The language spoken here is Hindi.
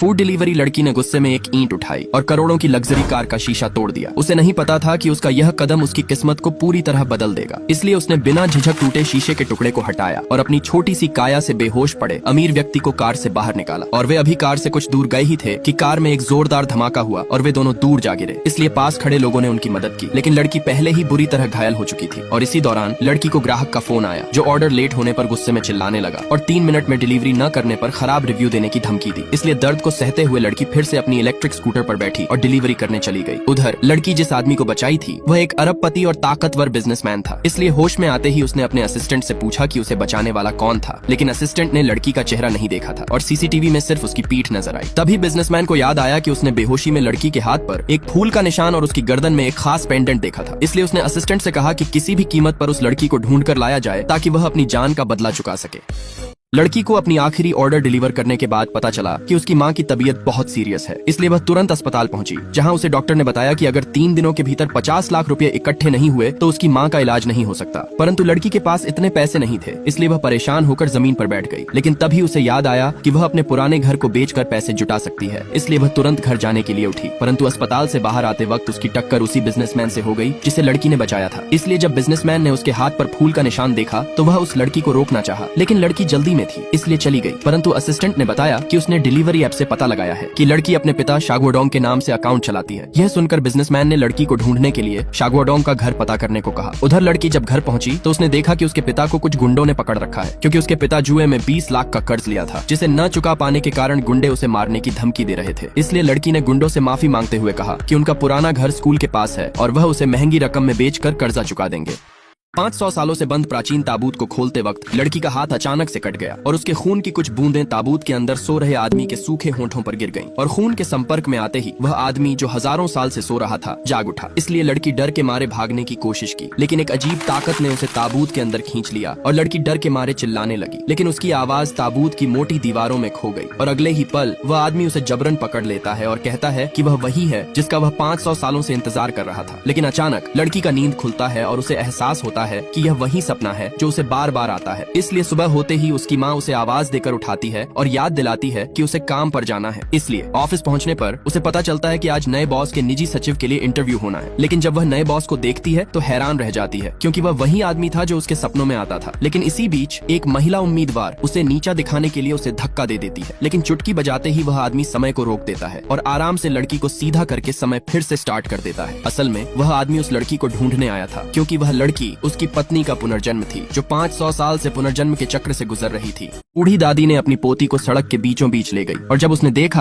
फूड डिलीवरी लड़की ने गुस्से में एक ईंट उठाई और करोड़ों की लग्जरी कार का शीशा तोड़ दिया। उसे नहीं पता था कि उसका यह कदम उसकी किस्मत को पूरी तरह बदल देगा। इसलिए उसने बिना झिझक टूटे शीशे के टुकड़े को हटाया और अपनी छोटी सी काया से बेहोश पड़े अमीर व्यक्ति को कार से बाहर निकाला। और वे अभी कार से कुछ दूर गए ही थे कि कार में एक जोरदार धमाका हुआ और वे दोनों दूर जा गिरे। इसलिए पास खड़े लोगों ने उनकी मदद की, लेकिन लड़की पहले ही बुरी तरह घायल हो चुकी थी। और इसी दौरान लड़की को ग्राहक का फोन आया, जो ऑर्डर लेट होने पर गुस्से में चिल्लाने लगा और 3 मिनट में डिलीवरी न करने पर खराब रिव्यू देने की धमकी दी। इसलिए दर्द को सहते हुए लड़की फिर से अपनी इलेक्ट्रिक स्कूटर पर बैठी और डिलीवरी करने चली गई। उधर लड़की जिस आदमी को बचाई थी वह एक अरबपति और ताकतवर बिजनेसमैन था। इसलिए होश में आते ही उसने अपने असिस्टेंट से पूछा कि उसे बचाने वाला कौन था, लेकिन असिस्टेंट ने लड़की का चेहरा नहीं देखा था और सीसीटीवी में सिर्फ उसकी पीठ नजर आई। तभी बिजनेसमैन को याद आया कि उसने बेहोशी में लड़की के हाथ पर एक फूल का निशान और उसकी गर्दन में एक खास पेंडेंट देखा था। इसलिए उसने असिस्टेंट से कहा कि किसी भी कीमत पर उस लड़की को ढूंढ कर लाया जाए ताकि वह अपनी जान का बदला चुका सके। लड़की को अपनी आखिरी ऑर्डर डिलीवर करने के बाद पता चला कि उसकी मां की तबीयत बहुत सीरियस है। इसलिए वह तुरंत अस्पताल पहुंची, जहां उसे डॉक्टर ने बताया कि अगर 3 दिनों के भीतर 50 लाख रुपए इकट्ठे नहीं हुए तो उसकी मां का इलाज नहीं हो सकता। परंतु लड़की के पास इतने पैसे नहीं थे, इसलिए वह परेशान होकर जमीन पर बैठ गई। लेकिन तभी उसे याद आया कि वह अपने पुराने घर को बेचकर पैसे जुटा सकती है। इसलिए वह तुरंत घर जाने के लिए उठी। परंतु अस्पताल से बाहर आते वक्त उसकी टक्कर उसी बिजनेसमैन से हो गई जिसे लड़की ने बचाया था। इसलिए जब बिजनेसमैन ने उसके हाथ पर फूल का निशान देखा तो वह उस लड़की को रोकना चाहा, लेकिन लड़की जल्दी में थी, इसलिए चली गई। परंतु असिस्टेंट ने बताया कि उसने डिलीवरी ऐप से पता लगाया है कि लड़की अपने पिता शागवोडोंग के नाम से अकाउंट चलाती है। यह सुनकर बिजनेसमैन ने लड़की को ढूंढने के लिए शागवोडोंग का घर पता करने को कहा। उधर लड़की जब घर पहुंची तो उसने देखा कि उसके पिता को कुछ गुंडों ने पकड़ रखा है, क्योंकि उसके पिता जुए में 20 लाख का कर्ज लिया था, जिसे न चुका पाने के कारण गुंडे उसे मारने की धमकी दे रहे थे। इसलिए लड़की ने गुंडों से माफी मांगते हुए कहा कि उनका पुराना घर स्कूल के पास है और वह उसे महंगी रकम में बेचकर कर्जा चुका देंगे। 500 सालों से बंद प्राचीन ताबूत को खोलते वक्त लड़की का हाथ अचानक से कट गया और उसके खून की कुछ बूंदें ताबूत के अंदर सो रहे आदमी के सूखे होंठों पर गिर गईं। और खून के संपर्क में आते ही वह आदमी जो हजारों साल से सो रहा था जाग उठा। इसलिए लड़की डर के मारे भागने की कोशिश की, लेकिन एक अजीब ताकत ने उसे ताबूत के अंदर खींच लिया और लड़की डर के मारे चिल्लाने लगी। लेकिन उसकी आवाज ताबूत की मोटी दीवारों में खो गई और अगले ही पल वह आदमी उसे जबरन पकड़ लेता है और कहता है कि वह वही है जिसका वह 500 सालों से इंतजार कर रहा था। लेकिन अचानक लड़की का नींद खुलता है और उसे एहसास होता है कि यह वही सपना है जो उसे बार बार आता है। इसलिए सुबह होते ही उसकी माँ उसे आवाज देकर उठाती है और याद दिलाती है कि उसे काम पर जाना है। इसलिए ऑफिस पहुंचने पर उसे पता चलता है कि आज नए बॉस के निजी सचिव के लिए इंटरव्यू होना है। लेकिन जब वह नए बॉस को देखती है तो हैरान रह जाती है, क्योंकि वह वही आदमी था जो उसके सपनों में आता था। लेकिन इसी बीच एक महिला उम्मीदवार उसे नीचा दिखाने के लिए उसे धक्का दे देती है, लेकिन चुटकी बजाते ही वह आदमी समय को रोक देता है और आराम से लड़की को सीधा करके समय फिर से स्टार्ट कर देता है। असल में वह आदमी उस लड़की को ढूंढने आया था, क्योंकि वह लड़की उसकी पत्नी का पुनर्जन्म थी, जो 500 साल से पुनर्जन्म के चक्र से गुजर रही थी। बूढ़ी दादी ने अपनी पोती को सड़क के बीचों बीच ले गई और जब उसने देखा